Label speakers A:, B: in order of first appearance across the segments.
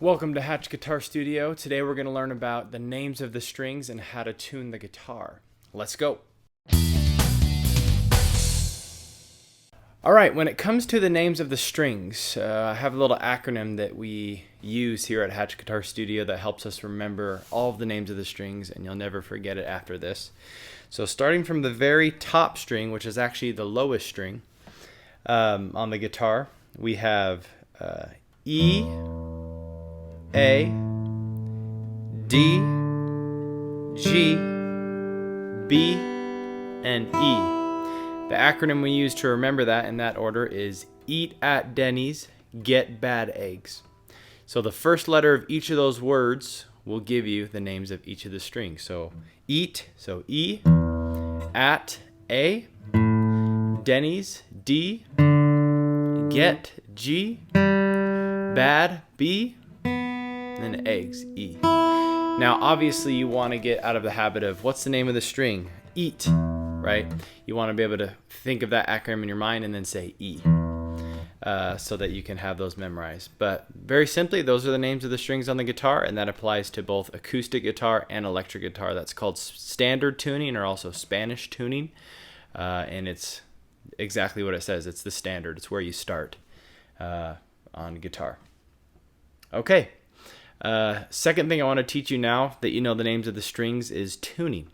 A: Welcome to Hatch Guitar Studio. Today we're going to learn about the names of the strings and how to tune the guitar. Let's go. Alright, when it comes to the names of the strings, I have a little acronym that we use here at Hatch Guitar Studio that helps us remember all of the names of the strings, and you'll never forget it after this. So starting from the very top string, which is actually the lowest string on the guitar, we have E, A, D, G, B, and E. The acronym we use to remember that in that order is Eat at Denny's, Get Bad Eggs. So the first letter of each of those words will give you the names of each of the strings. So eat, so E, at, A, Denny's, D, get, G, bad, B, and then eggs, E. Now obviously you want to get out of the habit of what's the name of the string? Eat, right? You want to be able to think of that acronym in your mind and then say E, so that you can have those memorized. But very simply, those are the names of the strings on the guitar, and that applies to both acoustic guitar and electric guitar. That's called standard tuning, or also Spanish tuning, and it's exactly what it says. It's the standard. It's where you start on guitar. Okay. Second thing I want to teach you now that you know the names of the strings is tuning.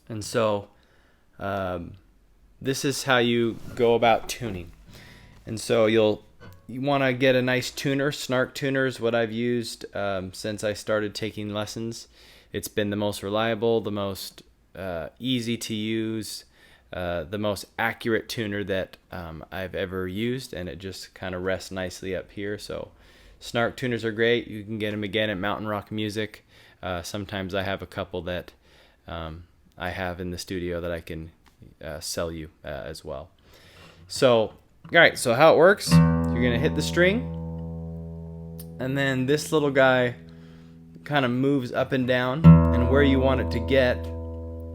A: And so this is how you go about tuning. And so you want to get a nice tuner. Snark tuner is what I've used since I started taking lessons. It's been the most reliable, the most easy to use, the most accurate tuner that I've ever used, and it just kind of rests nicely up here. So Snark tuners are great. You can get them again at Mountain Rock Music. Sometimes I have a couple that I have in the studio that I can sell you as well. So, alright, so how it works, you're going to hit the string, and then this little guy kind of moves up and down, and where you want it to get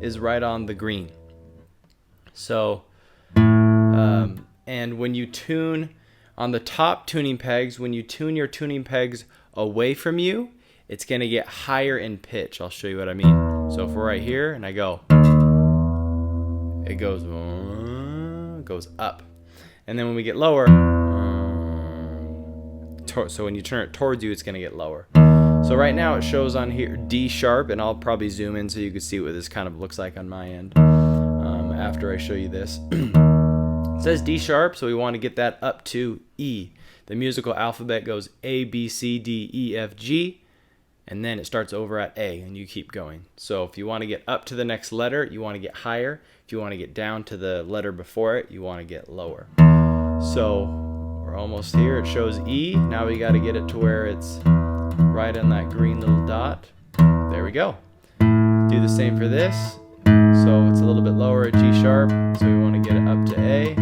A: is right on the green. So, and when you tune on the top tuning pegs, when you tune your tuning pegs away from you, it's going to get higher in pitch. I'll show you what I mean. So if we're right here and I go, it goes up. And then when we get lower, so when you turn it towards you, it's going to get lower. So right now it shows on here D sharp, and I'll probably zoom in so you can see what this kind of looks like on my end after I show you this. It says D sharp, so we want to get that up to E. The musical alphabet goes A, B, C, D, E, F, G, and then it starts over at A, and you keep going. So if you want to get up to the next letter, you want to get higher. If you want to get down to the letter before it, you want to get lower. So we're almost here. It shows E. Now we got to get it to where it's right on that green little dot. There we go. Do the same for this. So it's a little bit lower at G sharp, so we want to get it up to A.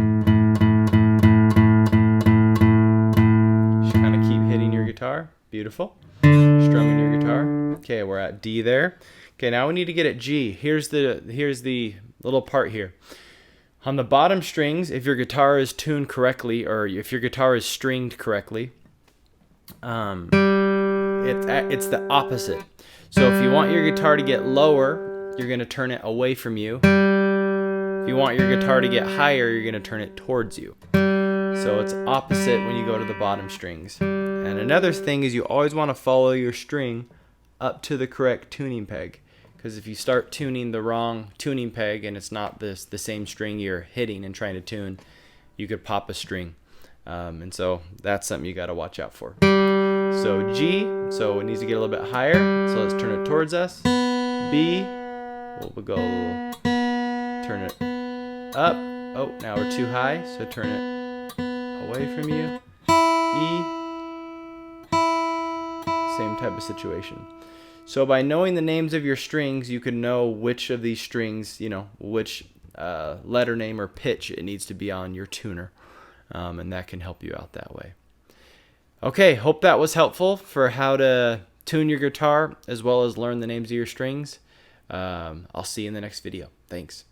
A: Just kind of keep hitting your guitar. Beautiful. Strumming your guitar. Okay, we're at D there. Okay, now we need to get at G. Here's the little part here. On the bottom strings, if your guitar is tuned correctly, or if your guitar is stringed correctly, it's the opposite. So if you want your guitar to get lower, you're going to turn it away from you. If you want your guitar to get higher, you're going to turn it towards you. So it's opposite when you go to the bottom strings. And another thing is you always want to follow your string up to the correct tuning peg. Because if you start tuning the wrong tuning peg and it's not the same string you're hitting and trying to tune, you could pop a string. And so that's something you got to watch out for. So G, so it needs to get a little bit higher. So let's turn it towards us. B, we'll go turn it up. Oh, now we're too high, so turn it away from you. E, same type of situation. So by knowing the names of your strings, you can know which of these strings, which letter name or pitch it needs to be on your tuner, and that can help you out that way. Okay, hope that was helpful for how to tune your guitar as well as learn the names of your strings. I'll see you in the next video. Thanks.